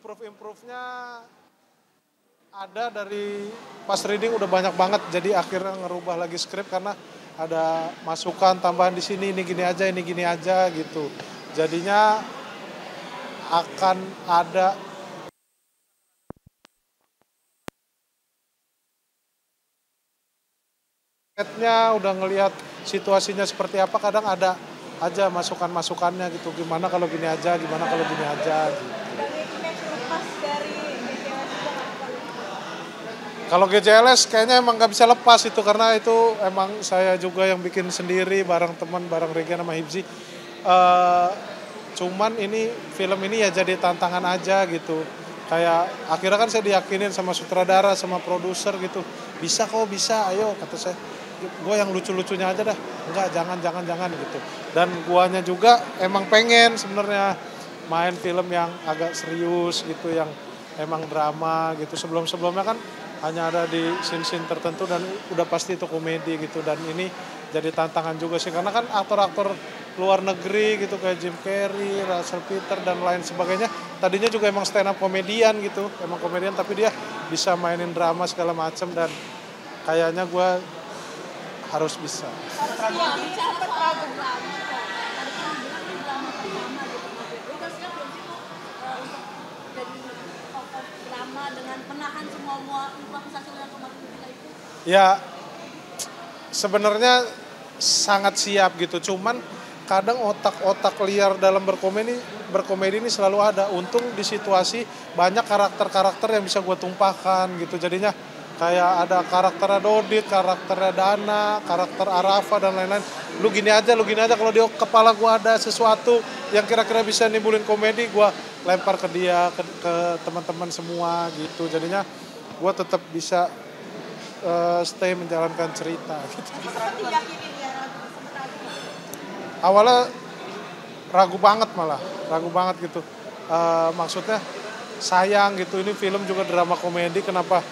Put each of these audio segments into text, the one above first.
improve-nya ada dari pas reading udah banyak banget, jadi akhirnya ngerubah lagi skrip karena ada masukan tambahan di sini, ini gini aja gitu. Jadinya akan ada setnya, udah ngelihat situasinya seperti apa, kadang ada aja masukan-masukannya gitu. Gimana kalau gini aja, gimana kalau gini aja gitu. Kalau GJLS kayaknya emang gak bisa lepas itu, karena itu emang saya juga yang bikin sendiri bareng teman, bareng Regen sama Hibzi. Cuman ini film ini ya jadi tantangan aja gitu. Kayak akhirnya kan saya diyakinin sama sutradara, sama produser gitu. Bisa kok, bisa, ayo kata saya. Gue yang lucu-lucunya aja dah. Enggak, jangan gitu. Dan guanya juga emang pengen sebenarnya main film yang agak serius gitu, yang emang drama gitu. Sebelum-sebelumnya kan hanya ada di scene-scene tertentu dan udah pasti itu komedi gitu. Dan ini jadi tantangan juga sih, karena kan aktor-aktor luar negeri gitu kayak Jim Carrey, Russell Peter dan lain sebagainya tadinya juga emang stand up komedian gitu, emang komedian tapi dia bisa mainin drama segala macem, dan kayaknya gue harus bisa. Ya sebenarnya sangat siap gitu, cuman kadang otak-otak liar dalam berkomedi ini selalu ada. Untung di situasi banyak karakter-karakter yang bisa gue tumpahkan gitu, jadinya kayak ada karakter Dodit, karakter Dana, karakter Arafa dan lain-lain. Lu gini aja, kalau di kepala gue ada sesuatu yang kira-kira bisa nimbulin komedi, gue lempar ke dia, ke teman-teman semua gitu. Jadinya gue tetap bisa stay menjalankan cerita gitu. Awalnya ragu banget gitu. Maksudnya sayang gitu, ini film juga drama komedi, kenapa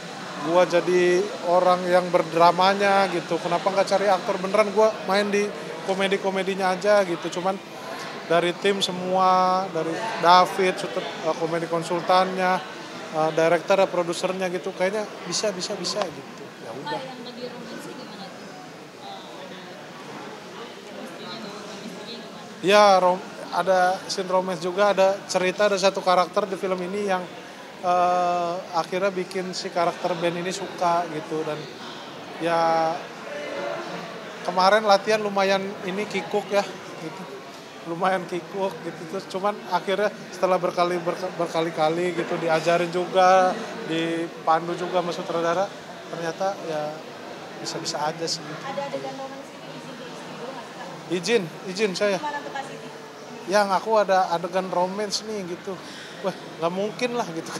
gua jadi orang yang berdramanya gitu, kenapa nggak cari aktor beneran, gua main di komedi-komedinya aja gitu. Cuman dari tim semua, dari David, komedi konsultannya, director, produsernya gitu, kayaknya bisa gitu. Ya udah. Ya, ada scene romance juga, ada cerita, ada satu karakter di film ini yang akhirnya bikin si karakter Ben ini suka gitu. Dan ya kemarin latihan lumayan ini kikuk ya gitu, lumayan kikuk gitu. Terus cuman akhirnya setelah berkali-kali gitu diajarin juga, dipandu juga sama sutradara, ternyata ya bisa-bisa aja sih gitu. Ada adegan romans ini Izin saya. Yang aku ada adegan romance nih gitu. Wah, nggak mungkin lah gitu.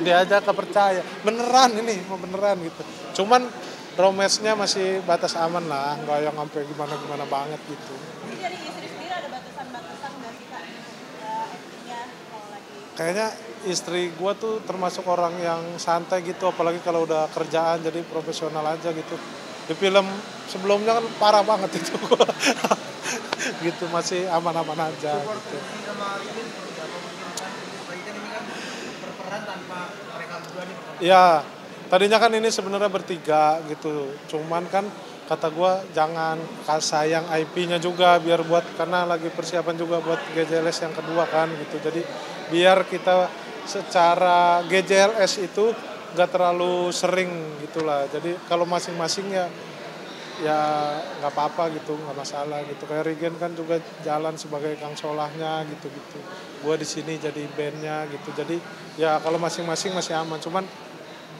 Dia aja kepercaya. Beneran gitu. Cuman romance-nya masih batas aman lah, nggak yang sampai gimana banget gitu. Jadi dari istri sendiri ada batasan-batasan nggak sih Kak? Actingnya kalau lagi. Kayaknya istri gue tuh termasuk orang yang santai gitu, apalagi kalau udah kerjaan, jadi profesional aja gitu. Di film sebelumnya kan parah banget itu. Gitu, masih aman-aman aja gitu. Ya, tadinya kan ini sebenarnya bertiga gitu. Cuman kan kata gue jangan sayang IP-nya juga, biar buat, karena lagi persiapan juga buat GJLS yang kedua kan gitu. Jadi biar kita secara GJLS itu gak terlalu sering gitulah. Jadi kalau masing-masing ya nggak apa-apa gitu, nggak masalah gitu. Kayak Regen kan juga jalan sebagai Kang Solahnya gitu. Gue di sini jadi bandnya gitu. Jadi ya kalau masing-masing masih aman. Cuman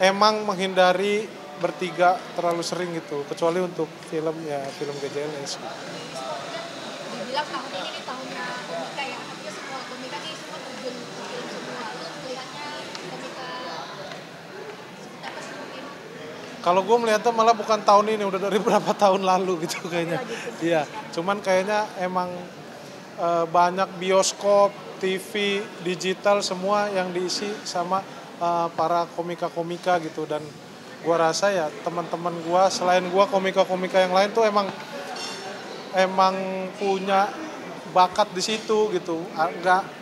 emang menghindari bertiga terlalu sering gitu. Kecuali untuk film GJLS. Gitu. Dibilang tahun ini nih tahunnya komika ya, artinya semua komika nih semua terjun ke film semua. Lu melihatnya komika seperti apa sih mungkin? Kalau gue melihatnya malah bukan tahun ini, udah dari berapa tahun lalu gitu kayaknya. Iya, cuman kayaknya emang banyak bioskop, TV, digital semua yang diisi sama para komika-komika gitu. Dan gue rasa ya teman-teman gue, selain gue komika-komika yang lain tuh emang punya bakat di situ gitu.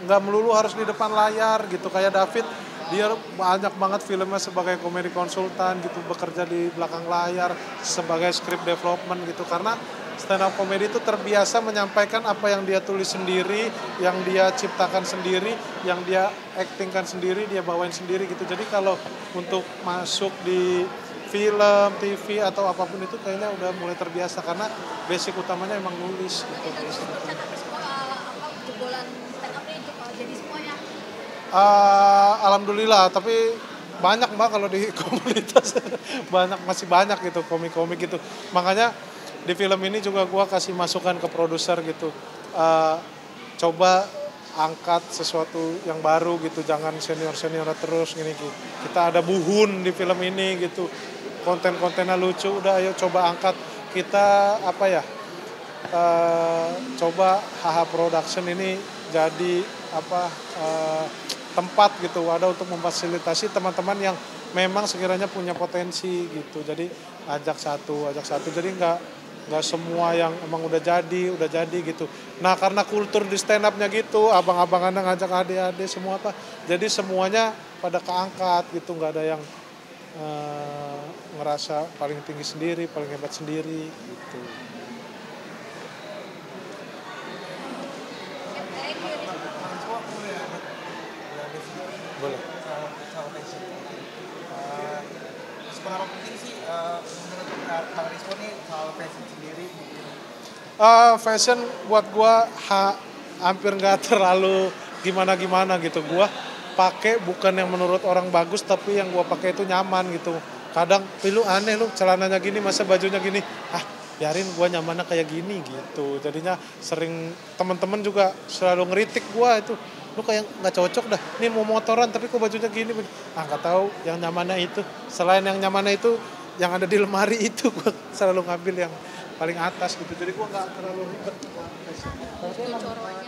Nggak melulu harus di depan layar gitu. Kayak David, dia banyak banget filmnya sebagai komedi konsultan gitu, bekerja di belakang layar sebagai script development gitu. Karena stand up comedy itu terbiasa menyampaikan apa yang dia tulis sendiri, yang dia ciptakan sendiri, yang dia actingkan sendiri, dia bawain sendiri gitu. Jadi kalau untuk masuk di film, TV atau apapun itu kayaknya udah mulai terbiasa karena basic utamanya emang nulis gitu. Jadi stand up semua apa jebolan stand up itu jadi semuanya. Alhamdulillah, tapi banyak mbak kalau di komunitas masih banyak gitu komik-komik gitu. Makanya di film ini juga gue kasih masukan ke produser gitu. Coba angkat sesuatu yang baru gitu, jangan senior terus gini gitu. Kita ada Buhun di film ini gitu, konten-kontennya lucu, udah ayo coba angkat. Kita apa ya, coba HH Production ini jadi apa, tempat gitu, ada untuk memfasilitasi teman-teman yang memang sekiranya punya potensi gitu. Jadi ajak satu, jadi nggak semua yang emang udah jadi gitu. Nah karena kultur di stand up-nya gitu, abang-abangannya ngajak adik-adik semua apa, jadi semuanya pada keangkat gitu, nggak ada yang ngerasa paling tinggi sendiri, paling hebat sendiri gitu. Boleh. Soal fashion. Seberapa penting sih menurut Kang Rizko nih soal fashion sendiri mungkin? Fashion buat gua hampir nggak terlalu gimana-gimana gitu. Gua pakai bukan yang menurut orang bagus, tapi yang gua pakai itu nyaman gitu. Kadang lu aneh, lu celananya gini, masa bajunya gini. Biarin gua nyamannya kayak gini gitu. Jadinya sering teman-teman juga selalu ngeritik gua itu. Lu kayak nggak cocok dah. Nih mau motoran tapi kok bajunya gini. Nggak tahu yang nyamannya itu. Selain yang nyamannya itu, yang ada di lemari itu gua selalu ngambil yang paling atas gitu. Jadi gua nggak terlalu ribet. Coro aja.